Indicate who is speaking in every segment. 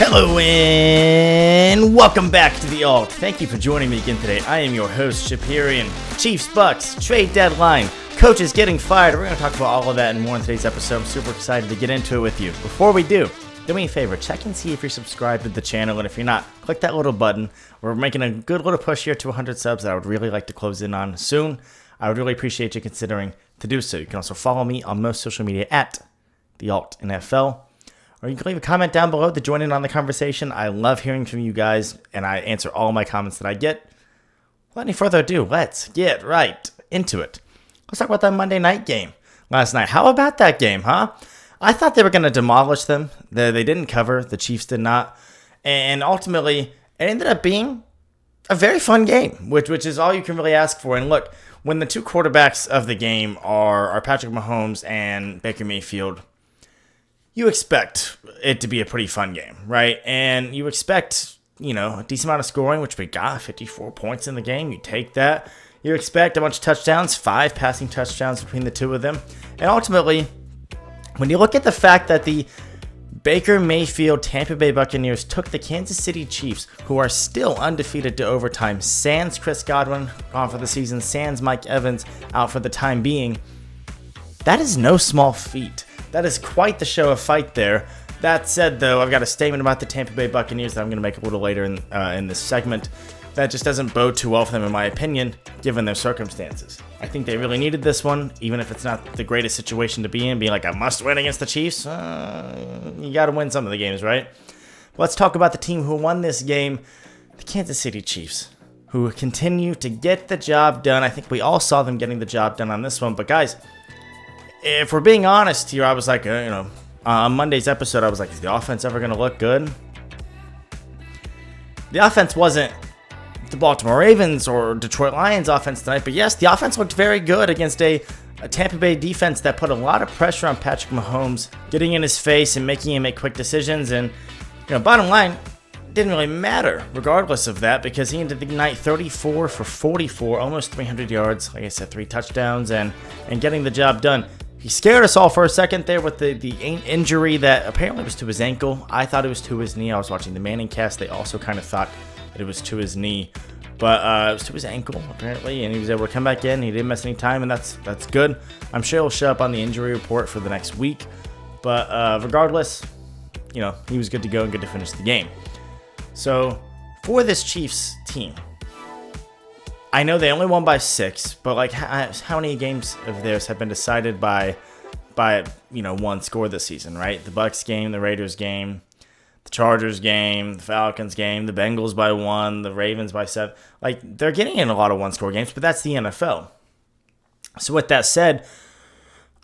Speaker 1: Hello and welcome back to the Alt. Thank you for joining me again today. I am your host, Shapirian. Chiefs-Bucs, trade deadline, coaches getting fired. We're going to talk about all of that and more in today's episode. I'm super excited to get into it with you. Before we do me a favor, check and see if you're subscribed to the channel, and if you're not, click that little button. We're making a good little push here to 100 subs that I would really like to close in on soon. I would really appreciate you considering to do so. You can also follow me on most social media at the Alt NFL. Or you can leave a comment down below to join in on the conversation. I love hearing from you guys, and I answer all my comments that I get. Without any further ado, let's get right into it. Let's talk about that Monday night game last night. How about that game, huh? I thought they were going to demolish them. They didn't cover. The Chiefs did not. And ultimately, it ended up being a very fun game, which is all you can really ask for. And look, when the two quarterbacks of the game are Patrick Mahomes and Baker Mayfield, you expect it to be a pretty fun game, right? And you expect, a decent amount of scoring, which we got, 54 points in the game. You take that. You expect a bunch of touchdowns, 5 passing touchdowns between the two of them. And ultimately, when you look at the fact that the Baker Mayfield Tampa Bay Buccaneers took the Kansas City Chiefs, who are still undefeated, to overtime, sans Chris Godwin gone for the season, sans Mike Evans out for the time being, that is no small feat. That is quite the show of fight there. That said, though, I've got a statement about the Tampa Bay Buccaneers that I'm going to make a little later in this segment. That just doesn't bode too well for them, in my opinion, given their circumstances. I think they really needed this one, even if it's not the greatest situation to be in, being like a must-win against the Chiefs. You got to win some of the games, right? Let's talk about the team who won this game, the Kansas City Chiefs, who continue to get the job done. I think we all saw them getting the job done on this one, but guys, if we're being honest here, I was like, on Monday's episode, I was like, is the offense ever going to look good? The offense wasn't the Baltimore Ravens or Detroit Lions offense tonight, but yes, the offense looked very good against a Tampa Bay defense that put a lot of pressure on Patrick Mahomes, getting in his face and making him make quick decisions. And, bottom line, it didn't really matter regardless of that, because he ended the night 34 for 44, almost 300 yards, like I said, 3 touchdowns, and getting the job done. He scared us all for a second there with the injury that apparently was to his ankle. I thought it was to his knee. I was watching the Manning cast. They also kind of thought that it was to his knee. But it was to his ankle, apparently, and he was able to come back in. He didn't miss any time, and that's good. I'm sure he'll show up on the injury report for the next week. But regardless, he was good to go and good to finish the game. So for this Chiefs team, I know they only won by 6, but how many games of theirs have been decided by one score this season, right? The Bucs game, the Raiders game, the Chargers game, the Falcons game, the Bengals by 1, the Ravens by 7. They're getting in a lot of one-score games, but that's the NFL. So with that said,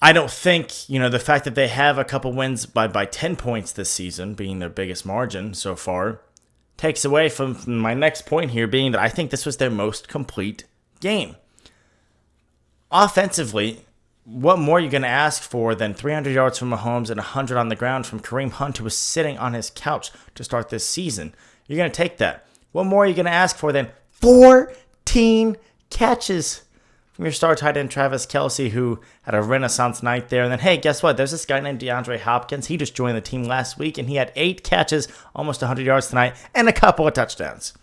Speaker 1: I don't think, the fact that they have a couple wins by 10 points this season, being their biggest margin so far, takes away from my next point here, being that I think this was their most complete game. Offensively, what more are you going to ask for than 300 yards from Mahomes and 100 on the ground from Kareem Hunt, who was sitting on his couch to start this season? You're going to take that. What more are you going to ask for than 14 catches from your star tight end Travis Kelce, who had a renaissance night there? And then, hey, guess what? There's this guy named DeAndre Hopkins. He just joined the team last week, and he had 8 catches, almost 100 yards tonight, and a couple of touchdowns.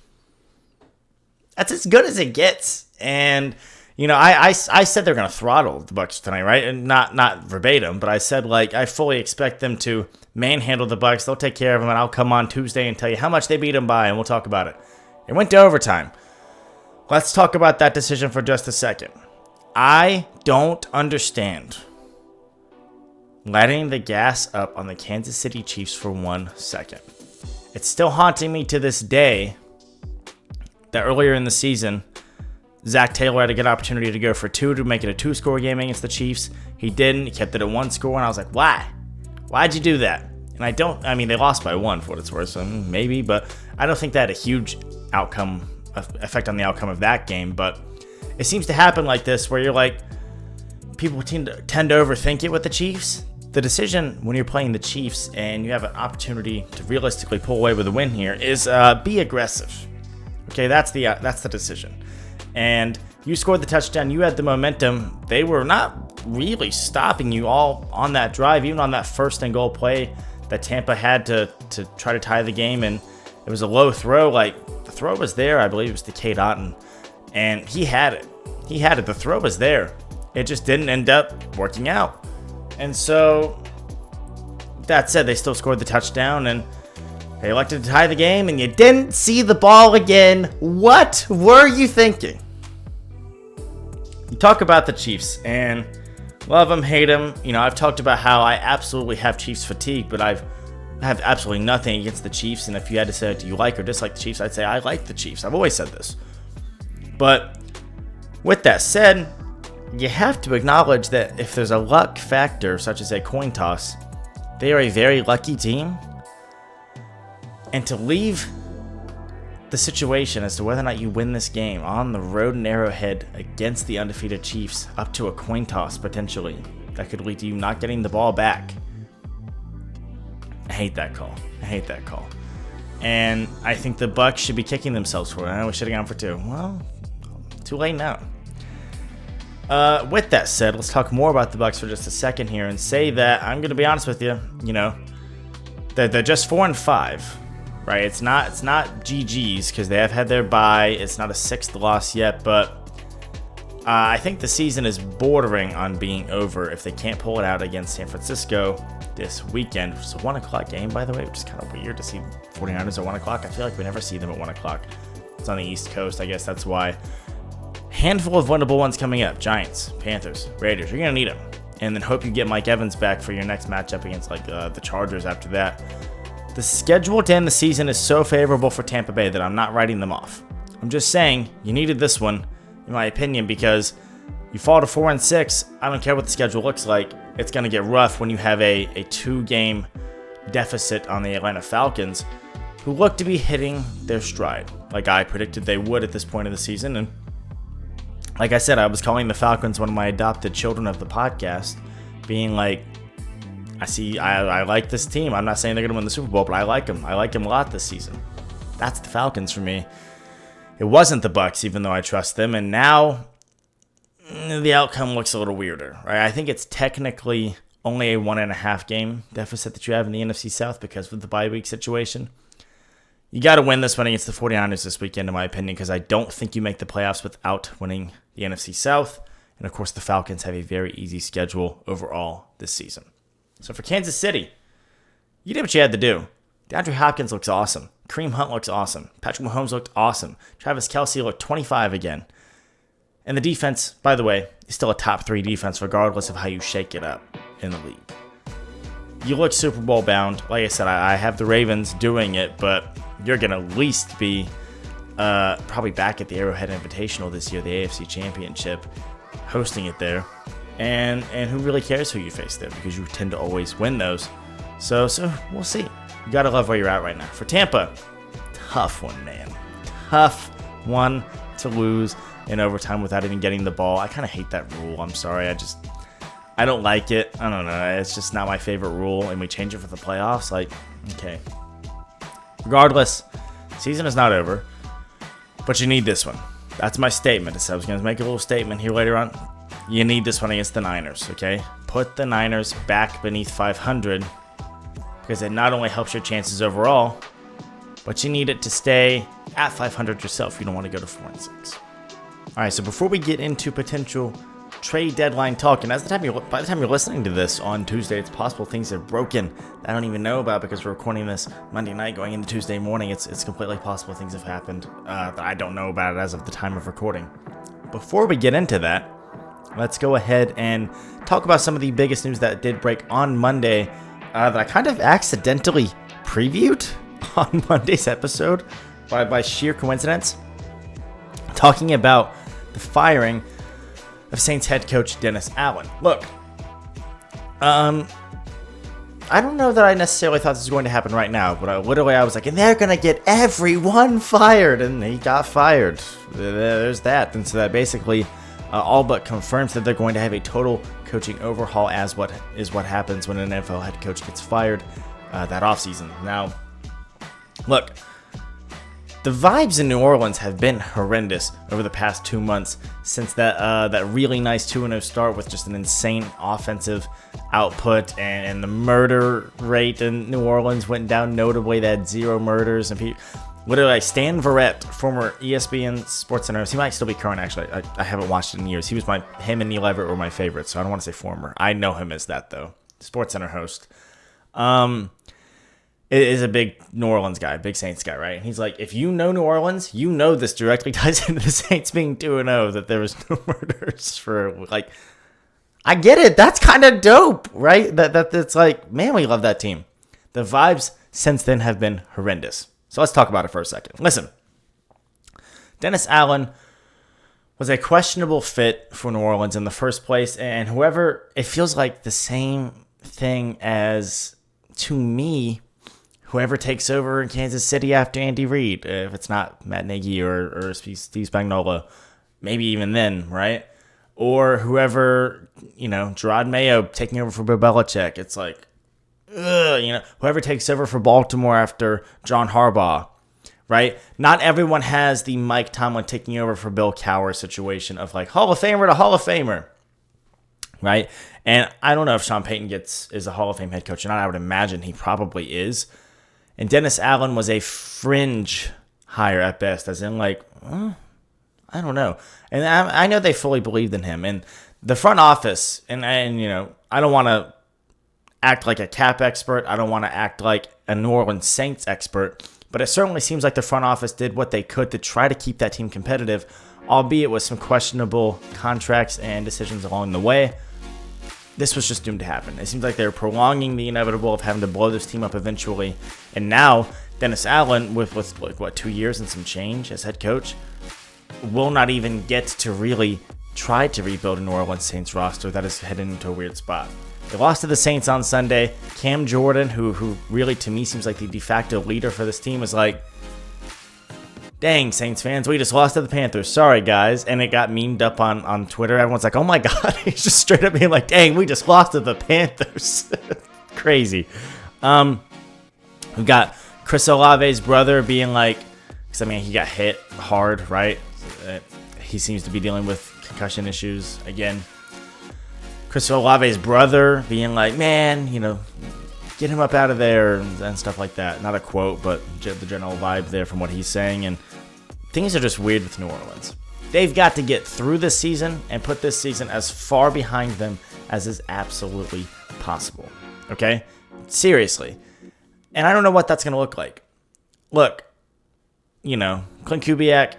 Speaker 1: That's as good as it gets. And I said they're going to throttle the Bucs tonight, right? And not verbatim, but I said, I fully expect them to manhandle the Bucs. They'll take care of them, and I'll come on Tuesday and tell you how much they beat them by, and we'll talk about it. It went to overtime. Let's talk about that decision for just a second. I don't understand letting the gas up on the Kansas City Chiefs for 1 second. It's still haunting me to this day that earlier in the season, Zach Taylor had a good opportunity to go for 2 to make it a 2-score game against the Chiefs. He didn't. He kept it at 1 score, and I was like, why? Why'd you do that? And they lost by 1 for what it's worth, so maybe, but I don't think that had a huge effect on the outcome of that game. But it seems to happen like this, where you're people tend to overthink it with the Chiefs. The decision when you're playing the Chiefs and you have an opportunity to realistically pull away with a win here is be aggressive. Okay, that's the decision. And you scored the touchdown. You had the momentum. They were not really stopping you all on that drive, even on that 1st and goal play that Tampa had to try to tie the game, and it was a low throw. Like, the throw was there. I believe it was to Cade Otton, and he had it. The throw was there. It just didn't end up working out. And so, that said, they still scored the touchdown, and they elected to tie the game, and you didn't see the ball again. What were you thinking? You talk about the Chiefs, and love them, hate them. You know, I've talked about how I absolutely have Chiefs fatigue, but I have absolutely nothing against the Chiefs. And if you had to say, do you like or dislike the Chiefs, I'd say I like the Chiefs. I've always said this. But with that said, you have to acknowledge that if there's a luck factor, such as a coin toss, they are a very lucky team. And to leave the situation as to whether or not you win this game on the road in Arrowhead against the undefeated Chiefs up to a coin toss potentially that could lead to you not getting the ball back. I hate that call. And I think the Bucs should be kicking themselves for it. I know we should have gone for 2. Well, too late now. With that said, let's talk more about the Bucs for just a second here and say that I'm going to be honest with you. You know, they're just 4-5. Right, it's not GG's because they have had their bye. It's not a 6th loss yet, but I think the season is bordering on being over if they can't pull it out against San Francisco this weekend. It's a 1 o'clock game, by the way, which is kind of weird to see 49ers at 1 o'clock. I feel like we never see them at 1 o'clock. It's on the East Coast. I guess that's why. Handful of winnable ones coming up. Giants, Panthers, Raiders. You're going to need them. And then hope you get Mike Evans back for your next matchup against like the Chargers after that. The schedule to end the season is so favorable for Tampa Bay that I'm not writing them off. I'm just saying you needed this one, in my opinion, because you fall to 4-6. I don't care what the schedule looks like. It's going to get rough when you have a 2-game deficit on the Atlanta Falcons, who look to be hitting their stride, like I predicted they would at this point of the season. And like I said, I was calling the Falcons one of my adopted children of the podcast, being like, I like this team. I'm not saying they're going to win the Super Bowl, but I like them. I like them a lot this season. That's the Falcons for me. It wasn't the Bucs, even though I trust them. And now the outcome looks a little weirder, right? I think it's technically only a 1.5 game deficit that you have in the NFC South because of the bye week situation. You got to win this one against the 49ers this weekend, in my opinion, because I don't think you make the playoffs without winning the NFC South. And of course, the Falcons have a very easy schedule overall this season. So for Kansas City, you did what you had to do. DeAndre Hopkins looks awesome. Kareem Hunt looks awesome. Patrick Mahomes looked awesome. Travis Kelce looked 25 again. And the defense, by the way, is still a top 3 defense regardless of how you shake it up in the league. You look Super Bowl bound. Like I said, I have the Ravens doing it, but you're going to at least be probably back at the Arrowhead Invitational this year, the AFC Championship, hosting it there. And who really cares who you face there because you tend to always win those. So we'll see. You got to love where you're at right now. For Tampa, tough one, man. Tough one to lose in overtime without even getting the ball. I kind of hate that rule. I'm sorry. I don't like it. I don't know. It's just not my favorite rule. And we change it for the playoffs. Like, okay. Regardless, season is not over. But you need this one. That's my statement. So I was going to make a little statement here later on. You need this one against the Niners, okay? Put the Niners back beneath 500 because it not only helps your chances overall, but you need it to stay at 500 yourself. You don't want to go to 4-6. All right, so before we get into potential trade deadline talk, and by the time you're listening to this on Tuesday, it's possible things have broken that I don't even know about because we're recording this Monday night going into Tuesday morning. It's completely possible things have happened that I don't know about it as of the time of recording. Before we get into that, let's go ahead and talk about some of the biggest news that did break on Monday that I kind of accidentally previewed on Monday's episode by sheer coincidence. Talking about the firing of Saints head coach Dennis Allen. Look, I don't know that I necessarily thought this was going to happen right now, but I was like, and they're going to get everyone fired, and he got fired. There's that. And so that basically all but confirms that they're going to have a total coaching overhaul as what happens when an NFL head coach gets fired that offseason. Now, look, The vibes in New Orleans have been horrendous over the past 2 months since that really nice 2-0 start with just an insane offensive output, and the murder rate in New Orleans went down notably. They had 0 murders, and Stan Verrett, former ESPN SportsCenter, he might still be current actually. I haven't watched it in years. Him and Neil Everett were my favorites, so I don't want to say former. I know him as that though, SportsCenter host. Is a big New Orleans guy, big Saints guy, right? And he's like, if you know New Orleans, you know this directly ties into the Saints being 2-0, that there was no murders for, like, I get it. That's kind of dope, right? That's like, man, we love that team. The vibes since then have been horrendous. So let's talk about it for a second. Listen, Dennis Allen was a questionable fit for New Orleans in the first place, and it feels like the same thing as, to me, whoever takes over in Kansas City after Andy Reid, if it's not Matt Nagy or Steve Spagnuolo, maybe even then, right? Or whoever, Gerard Mayo taking over for Bill Belichick. It's like, whoever takes over for Baltimore after John Harbaugh, right? Not everyone has the Mike Tomlin taking over for Bill Cowher situation of like Hall of Famer to Hall of Famer, right? And I don't know if Sean Payton is a Hall of Fame head coach or not. I would imagine he probably is. And Dennis Allen was a fringe hire at best, as in like, I don't know. And I know they fully believed in him. And the front office, and I don't want to act like a cap expert. I don't want to act like a New Orleans Saints expert. But it certainly seems like the front office did what they could to try to keep that team competitive, albeit with some questionable contracts and decisions along the way. This was just doomed to happen. It seems like they were prolonging the inevitable of having to blow this team up eventually. And now, Dennis Allen, with 2 years and some change as head coach, will not even get to really try to rebuild a New Orleans Saints roster that is heading into a weird spot. They lost to the Saints on Sunday. Cam Jordan, who really to me seems like the de facto leader for this team, was like, dang, Saints fans, we just lost to the Panthers. Sorry, guys. And it got memed up on Twitter. Everyone's like, oh my God. He's just straight up being like, dang, we just lost to the Panthers. Crazy. We got Chris Olave's brother being like, because he got hit hard, right? He seems to be dealing with concussion issues again. Chris Olave's brother being like, man, get him up out of there and stuff like that. Not a quote, but the general vibe there from what he's saying. And things are just weird with New Orleans. They've got to get through this season and put this season as far behind them as is absolutely possible. Okay? Seriously. And I don't know what that's going to look like. Look, Clint Kubiak,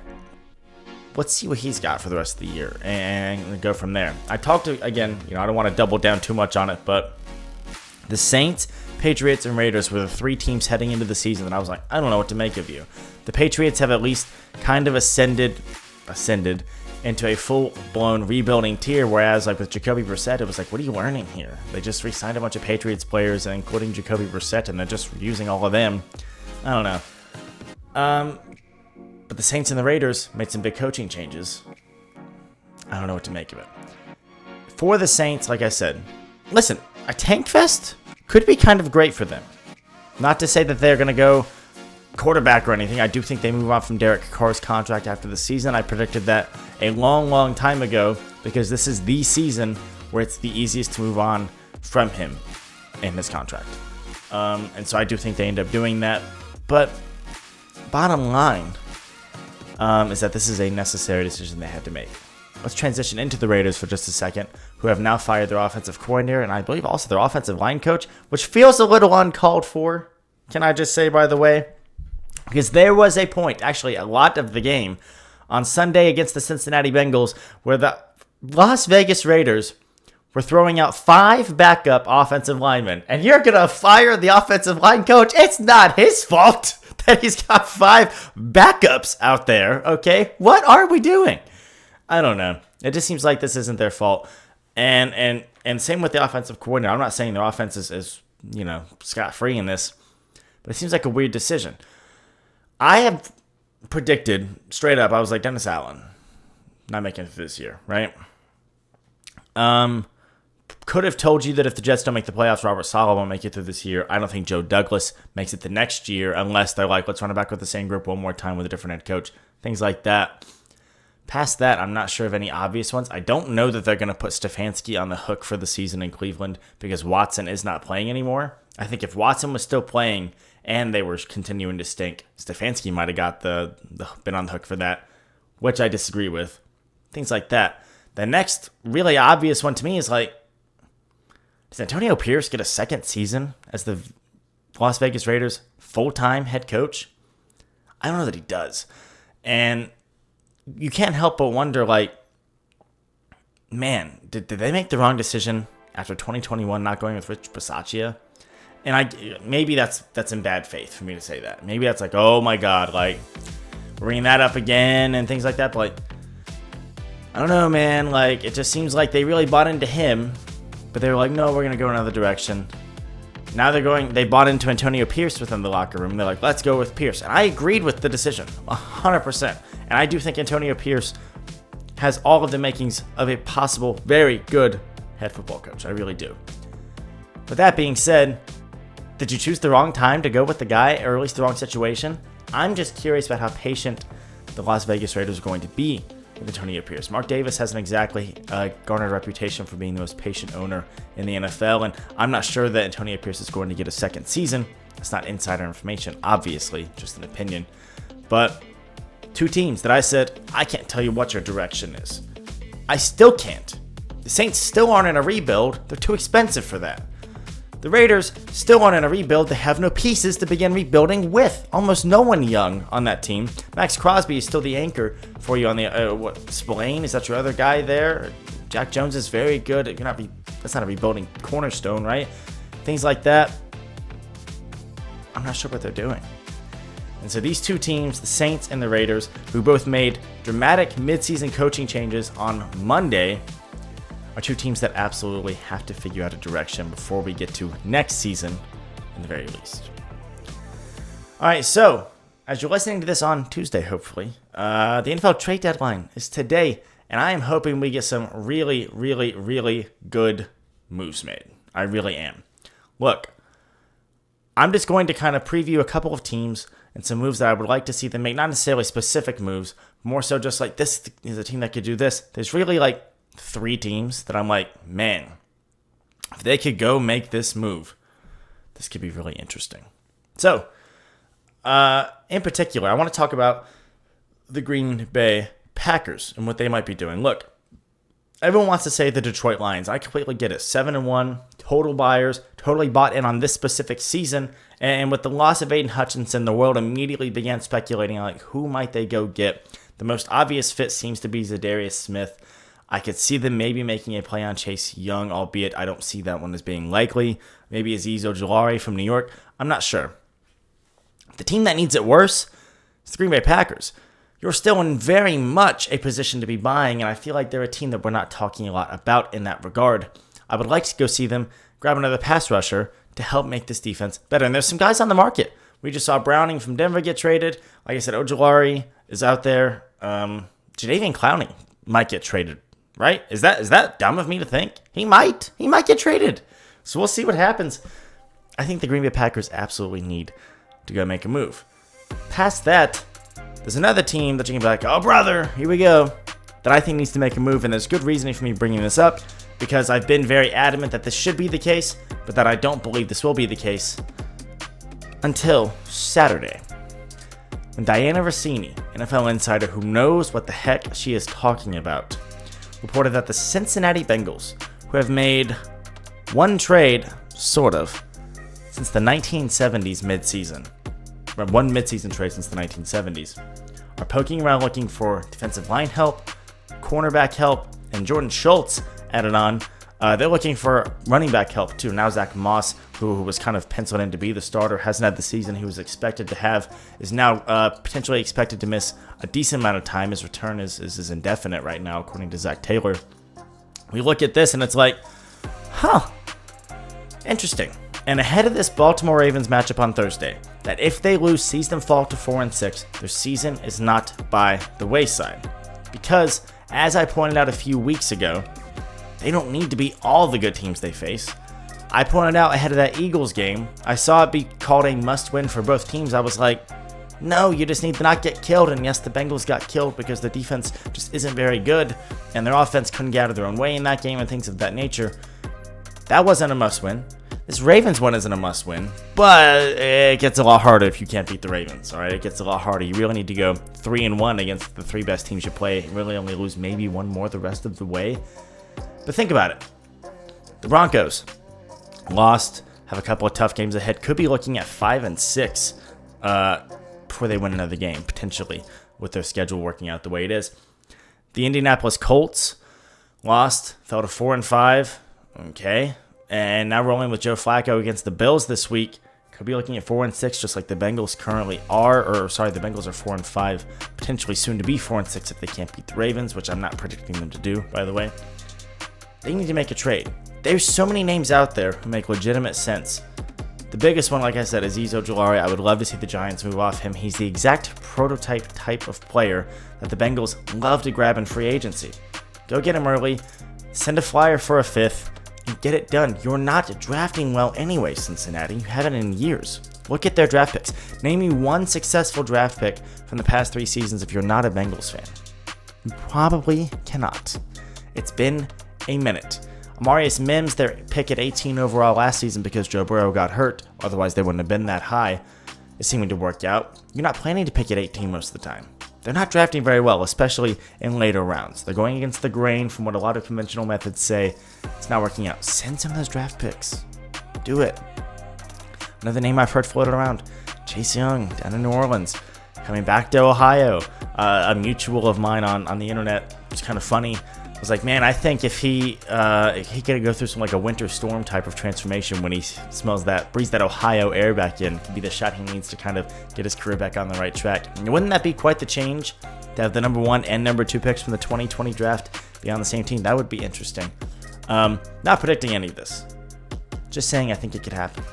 Speaker 1: let's see what he's got for the rest of the year and go from there. I talked to, again, I don't want to double down too much on it, but the Saints, Patriots, and Raiders were the 3 teams heading into the season that I was like, I don't know what to make of you. The Patriots have at least kind of ascended into a full-blown rebuilding tier, whereas like with Jacoby Brissett, it was like, what are you learning here? They just re-signed a bunch of Patriots players, including Jacoby Brissett, and they're just using all of them. I don't know. But the Saints and the Raiders made some big coaching changes. I don't know what to make of it. For the Saints, like I said, listen, a tank fest could be kind of great for them. Not to say that they're going to go quarterback or anything. I do think they move on from Derek Carr's contract after the season. I predicted that a long, long time ago because this is the season where it's the easiest to move on from him in his contract. And so I do think they end up doing that. But bottom line is that this is a necessary decision they had to make. Let's transition into the Raiders for just a second, who have now fired their offensive coordinator and I believe also their offensive line coach, which feels a little uncalled for, can I just say, by the way? Because there was a point, actually a lot of the game, on Sunday against the Cincinnati Bengals where the Las Vegas Raiders were throwing out 5 backup offensive linemen. And you're going to fire the offensive line coach? It's not his fault that he's got 5 backups out there, okay? What are we doing? I don't know. It just seems like this isn't their fault. And same with the offensive coordinator. I'm not saying their offense is scot-free in this, but it seems like a weird decision. I have predicted, straight up, I was like, Dennis Allen, not making it this year, right? could have told you that if the Jets don't make the playoffs, Robert Saleh won't make it through this year. I don't think Joe Douglas makes it the next year unless they're like, let's run it back with the same group one more time with a different head coach. Things like that. Past that, I'm not sure of any obvious ones. I don't know that they're going to put Stefanski on the hook for the season in Cleveland because Watson is not playing anymore. I think if Watson was still playing and they were continuing to stink, Stefanski might have got been on the hook for that, which I disagree with. Things like that. The next really obvious one to me is like, does Antonio Pierce get a second season as the Las Vegas Raiders full-time head coach? I don't know that he does. And you can't help but wonder, like, man, did they make the wrong decision after 2021 not going with Rich Bisaccia? And maybe that's in bad faith for me to say that. Maybe that's like, oh my God, like, bringing that up again and things like that. But like, I don't know, man. Like, it just seems like they really bought into him, but they were like, no, we're going to go another direction. Now they bought into Antonio Pierce within the locker room. They're like, let's go with Pierce. And I agreed with the decision, 100%. And I do think Antonio Pierce has all of the makings of a possible very good head football coach. I really do. With that being said, did you choose the wrong time to go with the guy, or at least the wrong situation? I'm just curious about how patient the Las Vegas Raiders are going to be with Antonio Pierce. Mark Davis hasn't exactly garnered a reputation for being the most patient owner in the NFL, and I'm not sure that Antonio Pierce is going to get a second season. It's not insider information, obviously, just an opinion. But two teams that I said, I can't tell you what your direction is. I still can't. The Saints still aren't in a rebuild. They're too expensive for that. The Raiders still aren't in a rebuild. They have no pieces to begin rebuilding with. Almost no one young on that team. Max Crosby is still the anchor for you on the Spillane. Is that your other guy there? Jack Jones is very good. That's not a rebuilding cornerstone, right? Things like that. I'm not sure what they're doing. And so these two teams, the Saints and the Raiders, who both made dramatic midseason coaching changes on Monday, are two teams that absolutely have to figure out a direction before we get to next season, in the very least. All right, so as you're listening to this on Tuesday, hopefully, the NFL trade deadline is today, and I am hoping we get some really, really, really good moves made. I really am. Look, I'm just going to kind of preview a couple of teams and some moves that I would like to see them make, not necessarily specific moves, more so just like this is a team that could do this. There's really like 3 teams that I'm like, man, if they could go make this move, this could be really interesting. So, in particular, I want to talk about the Green Bay Packers and what they might be doing. Look, everyone wants to say the Detroit Lions. I completely get it. 7-1, total buyers, totally bought in on this specific season. And with the loss of Aiden Hutchinson, the world immediately began speculating on like, who might they go get. The most obvious fit seems to be Zadarius Smith. I could see them maybe making a play on Chase Young, albeit I don't see that one as being likely. Maybe Azeez Ojulari from New York. I'm not sure. The team that needs it worse is the Green Bay Packers. You're still in very much a position to be buying, and I feel like they're a team that we're not talking a lot about in that regard. I would like to go see them grab another pass rusher to help make this defense better. And there's some guys on the market. We just saw Browning from Denver get traded. Like I said, Ojulari is out there. Jadeveon Clowney might get traded. Right? Is that dumb of me to think? He might get traded. So we'll see what happens. I think the Green Bay Packers absolutely need to go make a move. Past that, there's another team that you can be like, oh brother, here we go, that I think needs to make a move, and there's good reasoning for me bringing this up, because I've been very adamant that this should be the case, but that I don't believe this will be the case until Saturday, when Diana Rossini, NFL insider who knows what the heck she is talking about, reported that the Cincinnati Bengals, who have made one trade, sort of, since the 1970s midseason, or one midseason trade since the 1970s, are poking around looking for defensive line help, cornerback help, and Jordan Schultz added on. They're looking for running back help too. Now Zach Moss, who was kind of penciled in to be the starter, hasn't had the season he was expected to have, is now potentially expected to miss a decent amount of time. His return is indefinite right now, according to Zach Taylor. We look at this and it's like, interesting. And ahead of this Baltimore Ravens matchup on Thursday, that if they lose, sees them fall to 4-6, their season is not by the wayside. Because, as I pointed out a few weeks ago, They don't need to beat all the good teams they face. I pointed out ahead of that Eagles game, I saw it be called a must-win for both teams. I was like, no, you just need to not get killed. And yes, the Bengals got killed because the defense just isn't very good, and their offense couldn't get out of their own way in that game and things of that nature. That wasn't a must-win. This Ravens one isn't a must-win, but it gets a lot harder if you can't beat the Ravens, all right? It gets a lot harder. You really need to go 3-1 against the 3 best teams you play. You really only lose maybe one more the rest of the way. But think about it. The Broncos lost, have a couple of tough games ahead, could be looking at 5-6 before they win another game, potentially, with their schedule working out the way it is. The Indianapolis Colts lost, fell to 4-5, okay? And now rolling with Joe Flacco against the Bills this week. Could be looking at 4-6, just like the Bengals currently are. The Bengals are 4-5, potentially soon to be 4-6 if they can't beat the Ravens, which I'm not predicting them to do, by the way. They need to make a trade. There's so many names out there who make legitimate sense. The biggest one, like I said, is Azeez Ojulari. I would love to see the Giants move off him. He's the exact prototype type of player that the Bengals love to grab in free agency. Go get him early, send a flyer for a 5th, and get it done. You're not drafting well anyway, Cincinnati. You haven't in years. Look at their draft picks. Name me one successful draft pick from the past 3 seasons if you're not a Bengals fan. You probably cannot. It's been a minute. Amarius Mims, their pick at 18 overall last season because Joe Burrow got hurt. Otherwise, they wouldn't have been that high. It's seeming to work out. You're not planning to pick at 18 most of the time. They're not drafting very well, especially in later rounds. They're going against the grain from what a lot of conventional methods say. It's not working out. Send some of those draft picks. Do it. Another name I've heard floated around, Chase Young down in New Orleans. Coming back to Ohio. A mutual of mine on the internet, it's kind of funny. I was like, man, I think if he could go through some like a winter storm type of transformation when he breathes that Ohio air back in, could be the shot he needs to kind of get his career back on the right track. And wouldn't that be quite the change to have the number 1 and number 2 picks from the 2020 draft be on the same team? That would be interesting. Not predicting any of this, just saying I think it could happen.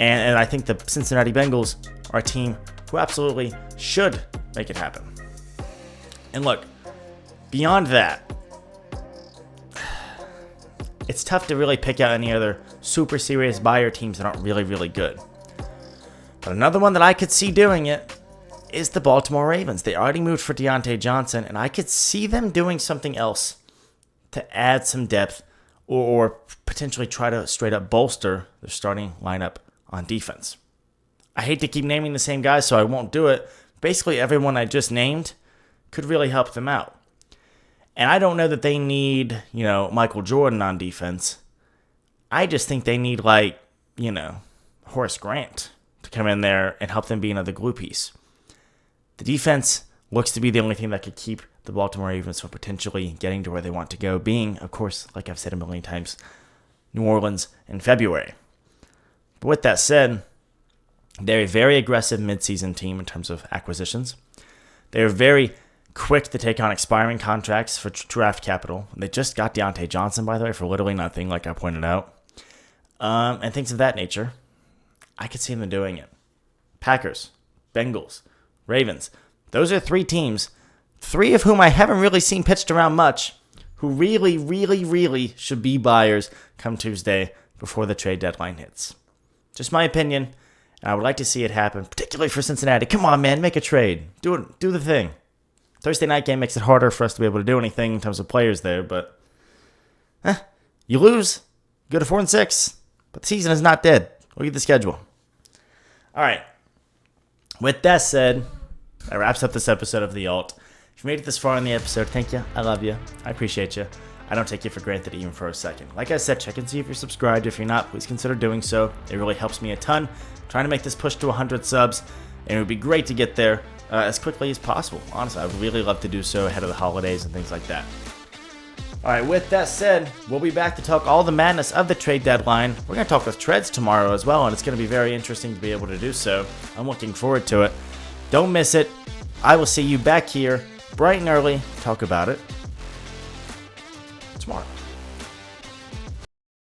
Speaker 1: And I think the Cincinnati Bengals are a team who absolutely should make it happen. And look, beyond that, it's tough to really pick out any other super serious buyer teams that aren't really, really good. But another one that I could see doing it is the Baltimore Ravens. They already moved for Deontay Johnson, and I could see them doing something else to add some depth or potentially try to straight up bolster their starting lineup on defense. I hate to keep naming the same guys, so I won't do it. Basically, everyone I just named could really help them out. And I don't know that they need, Michael Jordan on defense. I just think they need, Horace Grant to come in there and help them be another glue piece. The defense looks to be the only thing that could keep the Baltimore Ravens from potentially getting to where they want to go, being, of course, like I've said a million times, New Orleans in February. But with that said, they're a very aggressive midseason team in terms of acquisitions. They're very quick to take on expiring contracts for draft capital. They just got Deontay Johnson, by the way, for literally nothing, like I pointed out. And things of that nature. I could see them doing it. Packers, Bengals, Ravens. Those are 3 teams, 3 of whom I haven't really seen pitched around much, who really, really, really should be buyers come Tuesday before the trade deadline hits. Just my opinion, and I would like to see it happen, particularly for Cincinnati. Come on, man, make a trade. Do the thing. Thursday night game makes it harder for us to be able to do anything in terms of players there, but you lose, go to 4-6, but the season is not dead. Look at the schedule. All right. With that said, that wraps up this episode of The Alt. If you made it this far in the episode, thank you. I love you. I appreciate you. I don't take you for granted even for a second. Like I said, check and see if you're subscribed. If you're not, please consider doing so. It really helps me a ton. I'm trying to make this push to 100 subs, and it would be great to get there as quickly as possible. Honestly, I would really love to do so ahead of the holidays and things like that. All right, with that said, we'll be back to talk all the madness of the trade deadline. We're going to talk with Treads tomorrow as well, and it's going to be very interesting to be able to do so. I'm looking forward to it. Don't miss it. I will see you back here bright and early to talk about it tomorrow.